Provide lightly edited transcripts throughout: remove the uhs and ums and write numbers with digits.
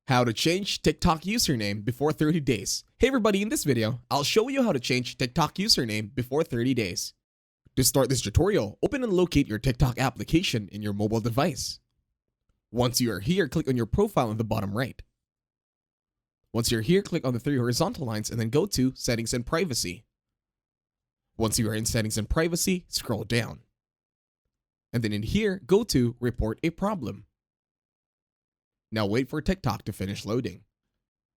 How to change TikTok username before 30 days. Hey everybody, in this video, I'll show you how to change TikTok username before 30 days. To start this tutorial, open and locate your TikTok application in your mobile device. Once you are here, click on your profile in the bottom right. Once you're here, click on the three horizontal lines and then go to Settings and Privacy. Once you are in Settings and Privacy, scroll down. And then in here, go to Report a Problem. Now wait for TikTok to finish loading.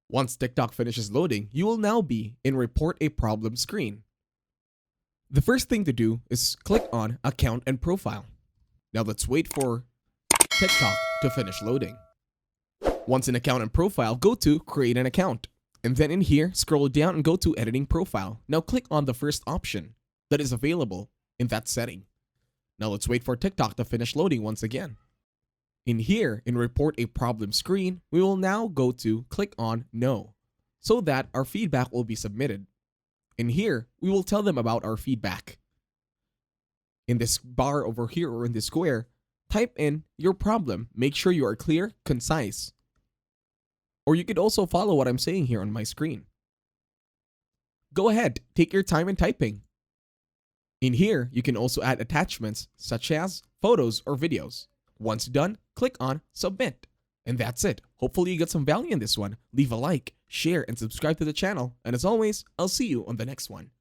Once TikTok finishes loading, you will now be in Report a Problem screen. The first thing to do is click on Account and Profile. Now let's wait for TikTok to finish loading. Once in Account and Profile, go to Create an Account. And then in here, scroll down and go to Editing Profile. Now click on the first option that is available in that setting. Now let's wait for TikTok to finish loading once again. In here, in Report a Problem screen, we will now go to click on No, so that our feedback will be submitted. In here, we will tell them about our feedback. In this bar over here or in this square, type in your problem. Make sure you are clear, concise. Or you could also follow what I'm saying here on my screen. Go ahead, take your time in typing. In here, you can also add attachments such as photos or videos. Once done, click on Submit. And that's it. Hopefully you got some value in this one. Leave a like, share, and subscribe to the channel. And as always, I'll see you on the next one.